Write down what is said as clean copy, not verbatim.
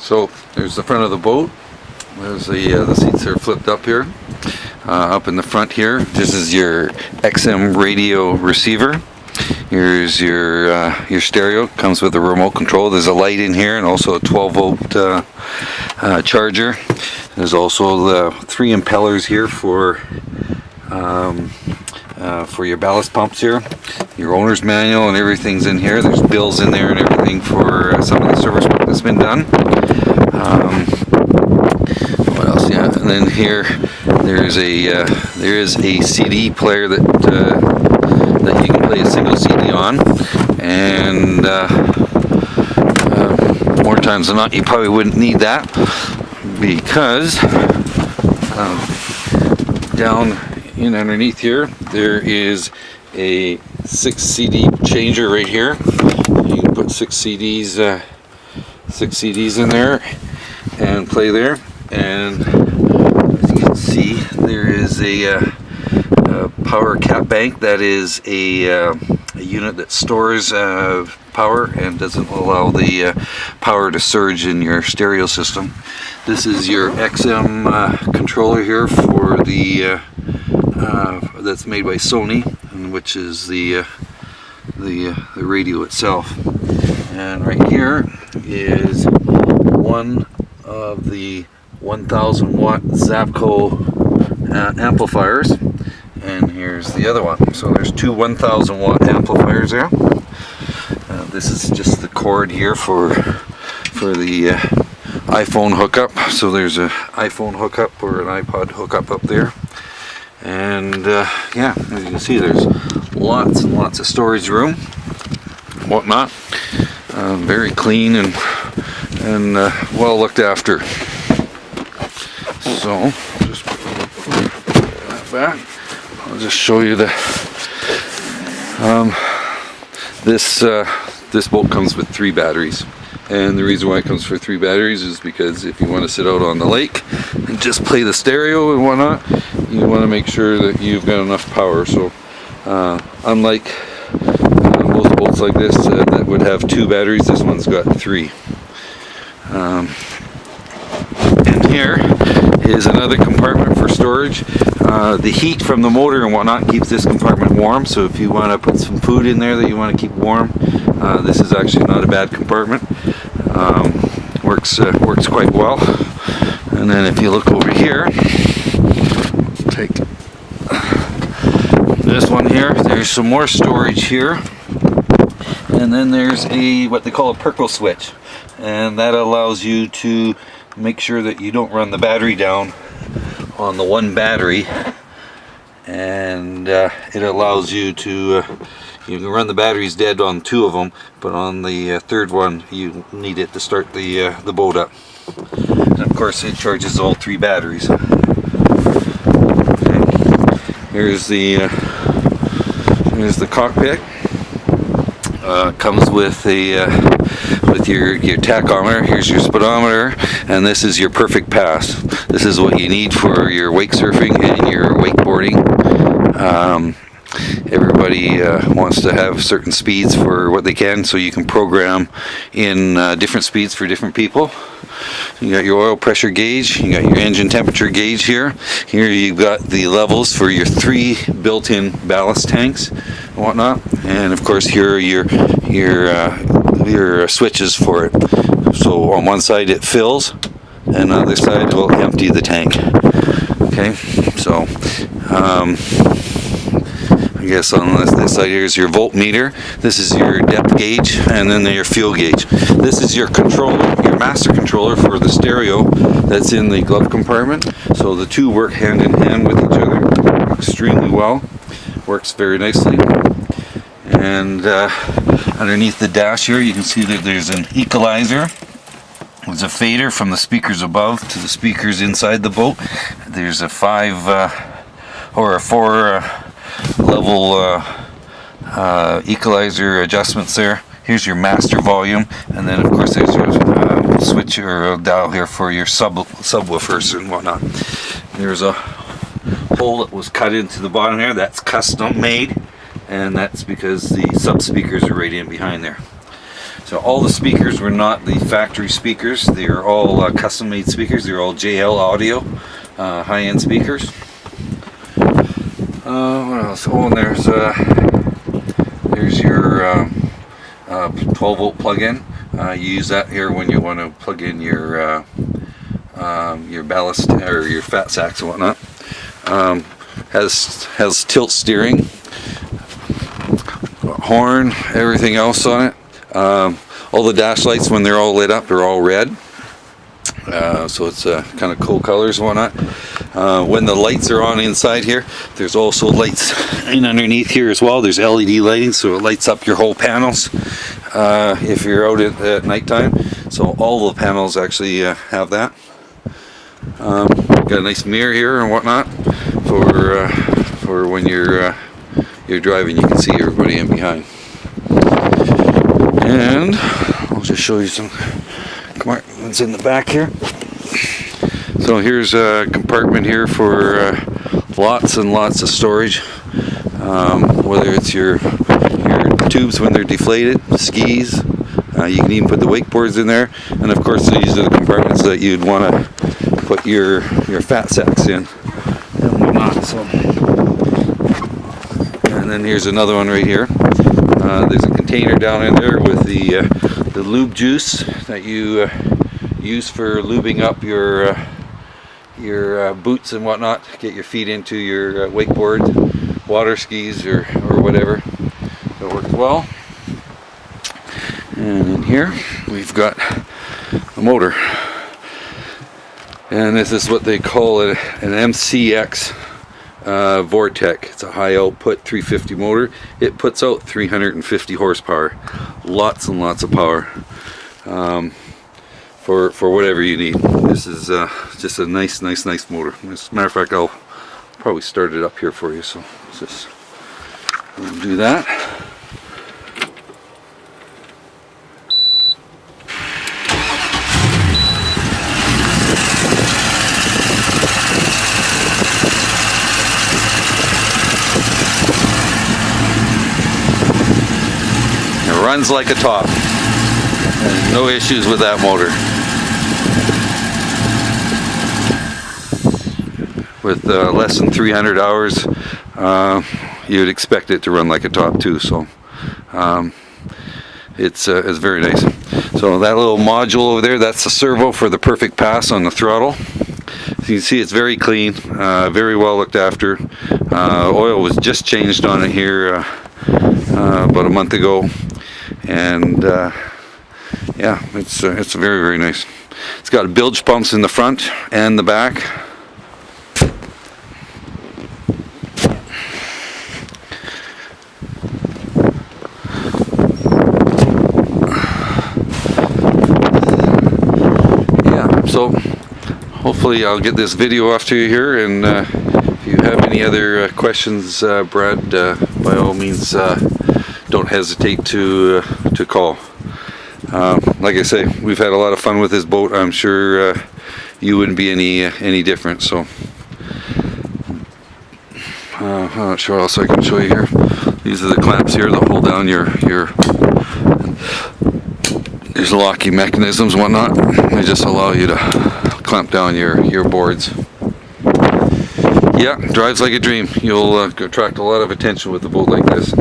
So there's the front of the boat. There's the seats are flipped up here. Up in the front here, this is your XM radio receiver. Here's your stereo. Comes with a remote control. There's a light in here and also a 12-volt charger. There's also the 3 impellers here for your ballast pumps here. Your owner's manual and everything's in here. There's bills in there and everything for some of the service work that's been done. What else? Yeah, and then here there is a CD player that you can play a single CD on, and more times than not you probably wouldn't need that, because down in underneath here there is a 6 CD changer right here. You can put 6 CDs in there and play there. And as you can see, there is a power cap bank. That is a unit that stores power and doesn't allow the power to surge in your stereo system. This is your XM controller here for the that's made by Sony, and which is the radio itself. And right here is one of the 1000 watt Zapco amplifiers, and here's the other one. So there's 2 1000 watt amplifiers there. This is just the cord here for the iPhone hookup. So there's an iPhone hookup or an iPod hookup up there. And yeah, as you can see, there's lots and lots of storage room, whatnot. Very clean and well looked after. So just put that back. I'll just show you the this boat comes with 3 batteries. And the reason why it comes for 3 batteries is because if you want to sit out on the lake and just play the stereo and whatnot, you want to make sure that you've got enough power. So unlike most boats like this that would have 2 batteries, this one's got 3. And here is another compartment for storage. The heat from the motor and whatnot keeps this compartment warm, so if you want to put some food in there that you want to keep warm, this is actually not a bad compartment. Works quite well. And then if you look over here, take this one here, there's some more storage here, and then there's what they call a Perco switch, and that allows you to make sure that you don't run the battery down on the one battery, and it allows you to you can run the batteries dead on 2 of them, but on the 3rd one you need it to start the boat up. And of course it charges all 3 batteries. Okay. Here's the cockpit. Comes with your tachometer. Here's your speedometer, and this is your perfect pass. This is what you need for your wake surfing and your wakeboarding. Everybody wants to have certain speeds for what they can, so you can program in different speeds for different people. You got your oil pressure gauge, you got your engine temperature gauge here. Here you've got the levels for your 3 built-in ballast tanks and whatnot, and of course here are your switches for it. So on one side it fills, and on the other side it will empty the tank. Okay, so I guess on this side here is your voltmeter. This is your depth gauge, and then your fuel gauge. This is your controller, your master controller for the stereo that's in the glove compartment. So the 2 work hand in hand with each other extremely well. Works very nicely. And underneath the dash here, you can see that there's an equalizer. There's a fader from the speakers above to the speakers inside the boat. There's a 5 or a 4 level equalizer adjustments there. Here's your master volume, and then of course there's your switch or dial here for your subwoofers and whatnot. There's a hole that was cut into the bottom here. That's custom made, and that's because the sub speakers are right in behind there. So all the speakers were not the factory speakers. They are all custom-made speakers. They're all JL Audio, high-end speakers. What else? Oh, and there's your 12-volt plug-in. You use that here when you want to plug in your ballast or your fat sacks and whatnot. Has tilt steering, horn, everything else on it. All the dash lights, when they're all lit up, they're all red. So it's kind of cool colors and whatnot. When the lights are on inside here, there's also lights in underneath here as well. There's LED lighting, so it lights up your whole panels if you're out at nighttime. So all the panels actually have that. Got a nice mirror here and whatnot for when you're driving. You can see everybody in behind. And I'll just show you some compartments in the back here. So here's a compartment here for lots and lots of storage. Whether it's your tubes when they're deflated, skis. You can even put the wakeboards in there, and of course these are the compartments that you'd want to put your fat sacks in and whatnot. So, and then here's another one right here. There's a container down in there with the lube juice that you use for lubing up your boots and whatnot. Get your feet into your wakeboard, water skis, or whatever. It works well. And in here we've got the motor, and this is what they call it, an MCX Vortec. It's a high output 350 motor. It puts out 350 horsepower, lots and lots of power for whatever you need. This is just a nice motor. As a matter of fact, I'll probably start it up here for you, so let's just do that. Runs like a top. And no issues with that motor. With less than 300 hours, you'd expect it to run like a top too. So it's very nice. So that little module over there, that's the servo for the perfect pass on the throttle. So you can see it's very clean, very well looked after. Oil was just changed on it here about a month ago. And yeah, it's very nice. It's got bilge pumps in the front and the back. Yeah, so hopefully I'll get this video off to you here, and if you have any other questions, Brad, by all means don't hesitate to call. Like I say, we've had a lot of fun with this boat. I'm sure you wouldn't be any different. So I'm not sure what else I can show you here. These are the clamps here that hold down your there's locking mechanisms and whatnot. They just allow you to clamp down your boards. Yeah, drives like a dream. You'll attract a lot of attention with a boat like this.